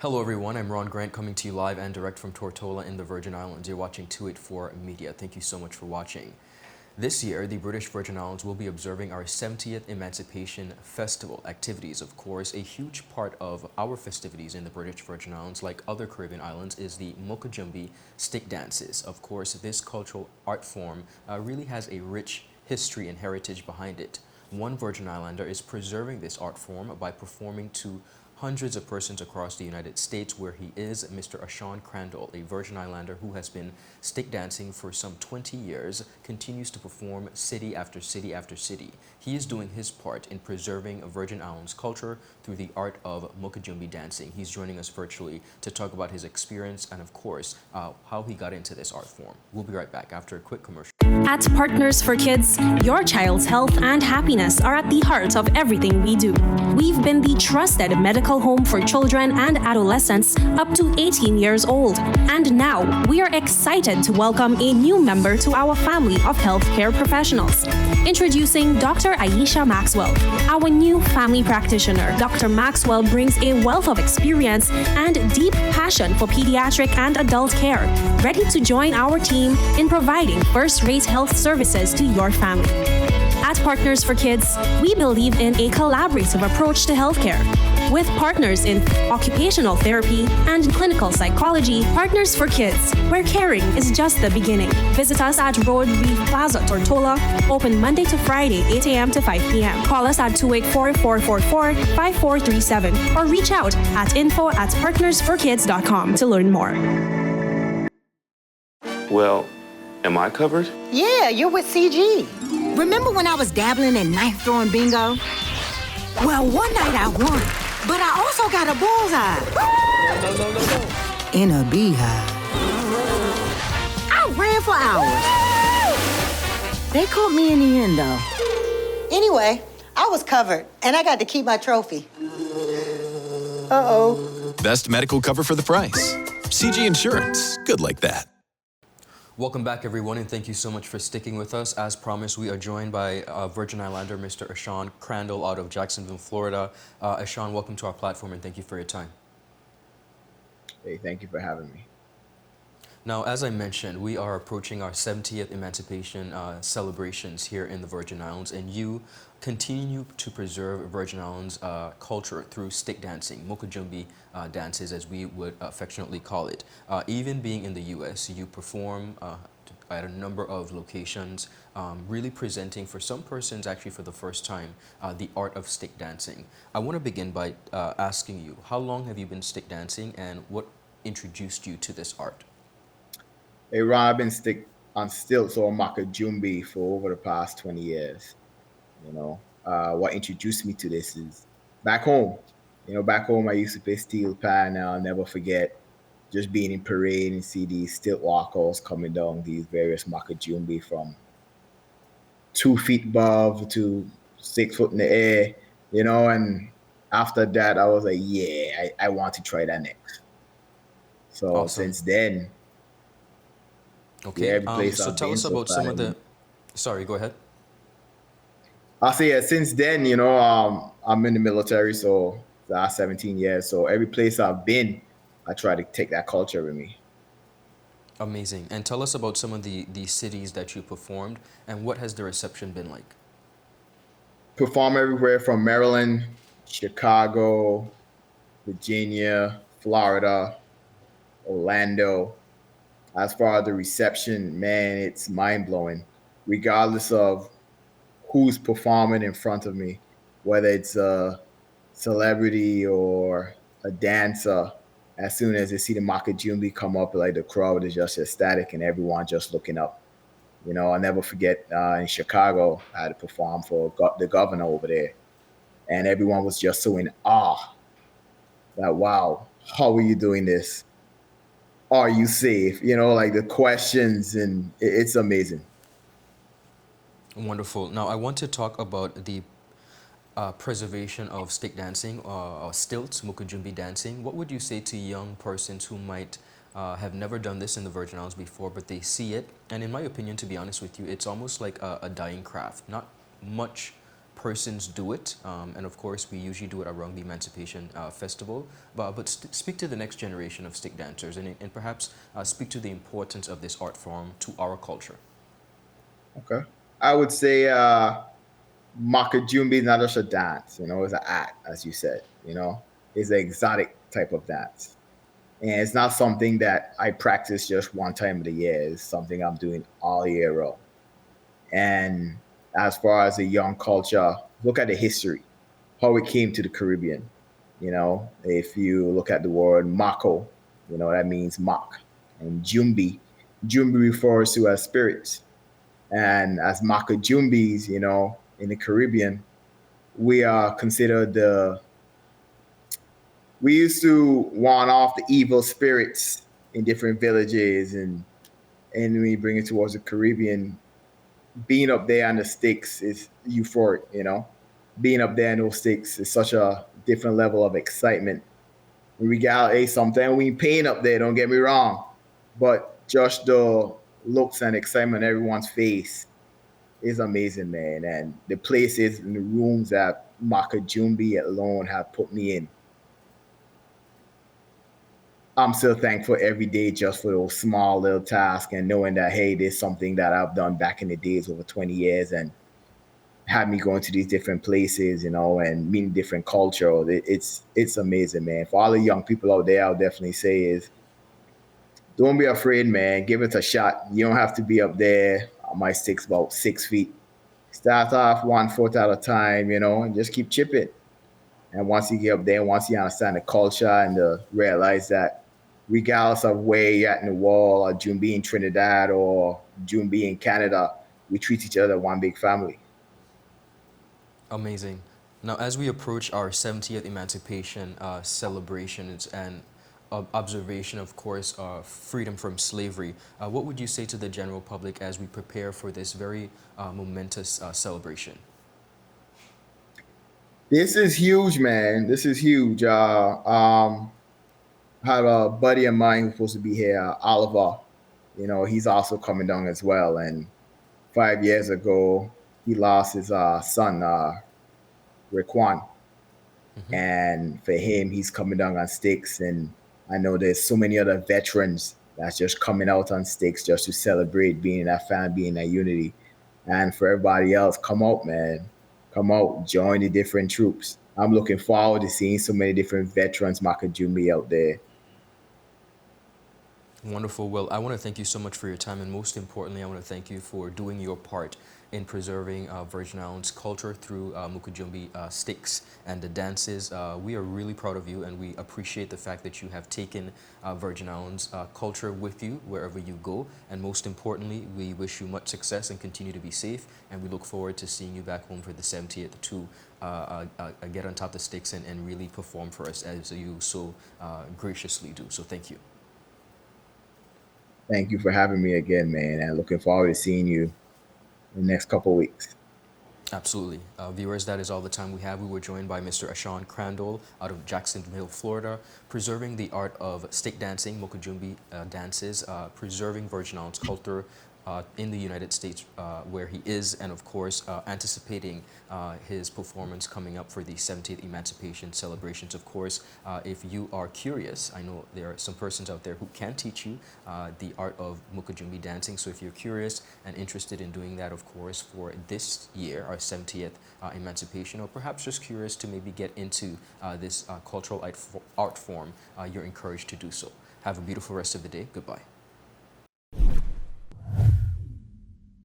Hello everyone, I'm Ron Grant coming to you live and direct from Tortola in the Virgin Islands. You're watching 284 Media. Thank you so much for watching. This year, the British Virgin Islands will be observing our 70th Emancipation Festival. Activities, of course, a huge part of our festivities in the British Virgin Islands, like other Caribbean islands, is the Moko Jumbie stick dances. Of course, this cultural art form really has a rich history and heritage behind it. One Virgin Islander is preserving this art form by performing to hundreds of persons across the United States, where he is Mr. Ashawn Crandall, a Virgin Islander who has been stick dancing for some 20 years, continues to perform city after city after city. He is doing his part in preserving Virgin Islands culture through the art of Moko Jumbie dancing. He's joining us virtually to talk about his experience and, of course, how he got into this art form. We'll be right back after a quick commercial. At Partners for Kids, your child's health and happiness are at the heart of everything we do. We've been the trusted medical home for children and adolescents up to 18 years old. And now, we are excited to welcome a new member to our family of healthcare professionals. Introducing Dr. Aisha Maxwell, our new family practitioner. Dr. Maxwell brings a wealth of experience and deep passion for pediatric and adult care, ready to join our team in providing first-rate health services to your family. At Partners for Kids, we believe in a collaborative approach to healthcare. With partners in occupational therapy and clinical psychology, Partners for Kids, where caring is just the beginning. Visit us at Road Reef Plaza, Tortola, open Monday to Friday, 8 a.m. to 5 p.m. Call us at 284-444-5437 or reach out at info@partnersforkids.com to learn more. Well, am I covered? Yeah, you're with CG. Remember when I was dabbling in knife throwing bingo? Well, one night I won, but I also got a bullseye. No. In a beehive. I ran for hours. They caught me in the end, though. Anyway, I was covered, and I got to keep my trophy. Uh-oh. Best medical cover for the price. CG Insurance. Good like that. Welcome back, everyone, and thank you so much for sticking with us. As promised, we are joined by Virgin Islander Mr. Ashawn Crandall out of Jacksonville, Florida. Ashawn, welcome to our platform, and thank you for your time. Hey, thank you for having me. Now, as I mentioned, we are approaching our 70th Emancipation celebrations here in the Virgin Islands, and you continue to preserve Virgin Islands culture through stick dancing, Moko Jumbie dances, as we would affectionately call it. Even being in the U.S., you perform at a number of locations, really presenting for some persons, actually for the first time, the art of stick dancing. I want to begin by asking you, how long have you been stick dancing, and what introduced you to this art? Hey, Ron, I've been stick on stilts or Moko Jumbie for over the past 20 years. What introduced me to this is back home. Back home I used to play steel pan, and I'll never forget just being in parade and see these stilt walkers coming down these various Moko Jumbie from 2 feet above to 6 foot in the air, and after that I was like, yeah, I want to try that next. So Awesome. Since then, Okay, every place so I've tell been us so about some of far, the... Sorry, go ahead. I'll say since then, I'm in the military, so the last 17 years. So every place I've been, I try to take that culture with me. Amazing. And tell us about some of the cities that you performed, and what has the reception been like? Perform everywhere from Maryland, Chicago, Virginia, Florida, Orlando. As far as the reception, man, it's mind-blowing. Regardless of who's performing in front of me, whether it's a celebrity or a dancer, as soon as they see the Moko Jumbie come up, like the crowd is just ecstatic and everyone just looking up. I'll never forget in Chicago, I had to perform for the governor over there, and everyone was just so in awe that, wow, how are you doing this? Are you safe? Like the questions, and it's amazing. Wonderful. Now, I want to talk about the preservation of stick dancing, or stilts, Moko Jumbie dancing. What would you say to young persons who might have never done this in the Virgin Islands before, but they see it? And in my opinion, to be honest with you, it's almost like a dying craft. Not much persons do it, and of course we usually do it around the Emancipation Festival, but speak to the next generation of stick dancers and perhaps speak to the importance of this art form to our culture. Okay. I would say Moko Jumbie is not just a dance, it's an act, as you said, it's an exotic type of dance. And it's not something that I practice just one time of the year. It's something I'm doing all year round. And as far as the young culture, look at the history, how it came to the Caribbean. If you look at the word Mako, that means mock. And Jumbie refers to as spirits. And as Moko Jumbies, in the Caribbean, we are considered we used to warn off the evil spirits in different villages, and we bring it towards the Caribbean. Being up there on the sticks is euphoric, Being up there on those sticks is such a different level of excitement. In reality, sometimes we ain't paying up there, don't get me wrong, but just the looks and excitement on everyone's face is amazing, man. And the places and the rooms that Moko Jumbie alone have put me in, I'm still thankful every day just for those small little tasks and knowing that, hey, there's something that I've done back in the days over 20 years and had me going to these different places, and meeting different culture. It's amazing, man. For all the young people out there, I'll definitely say is don't be afraid, man. Give it a shot. You don't have to be up there. My stick's about 6 feet. Start off 1 foot at a time, and just keep chipping. And once you get up there, once you understand the culture and realize that regardless of where you're at in the world, or Jumbie in Trinidad or Jumbie in Canada, we treat each other one big family. Amazing. Now, as we approach our 70th Emancipation celebrations and observation, of course, freedom from slavery, what would you say to the general public as we prepare for this very momentous celebration? This is huge, man. This is huge. I had a buddy of mine who's supposed to be here, Oliver. He's also coming down as well. And 5 years ago, he lost his son, Raekwon. And for him, he's coming down on sticks. And I know there's so many other veterans that's just coming out on sticks just to celebrate being in that family, being in that unity. And for everybody else, come out, man. Come out, join the different troops. I'm looking forward to seeing so many different veterans, Moko Jumbie, out there. Wonderful. Well, I want to thank you so much for your time, and most importantly, I want to thank you for doing your part in preserving Virgin Islands culture through Moko Jumbie sticks and the dances. We are really proud of you, and we appreciate the fact that you have taken Virgin Islands culture with you wherever you go. And most importantly, we wish you much success and continue to be safe. And we look forward to seeing you back home for the 70th to get on top of the sticks and really perform for us as you so graciously do. So thank you. Thank you for having me again, man. And looking forward to seeing you in the next couple of weeks. Absolutely. Viewers, that is all the time we have. We were joined by Mr. Ashawn Crandall out of Jacksonville, Florida, preserving the art of stick dancing, Moko Jumbie dances, preserving Virgin Islands culture in the United States where he is, and of course anticipating his performance coming up for the 70th Emancipation celebrations. Of course, if you are curious, I know there are some persons out there who can teach you the art of Moko Jumbie dancing. So if you're curious and interested in doing that, of course, for this year, our 70th Emancipation, or perhaps just curious to maybe get into this cultural art form, you're encouraged to do so. Have a beautiful rest of the day. Goodbye.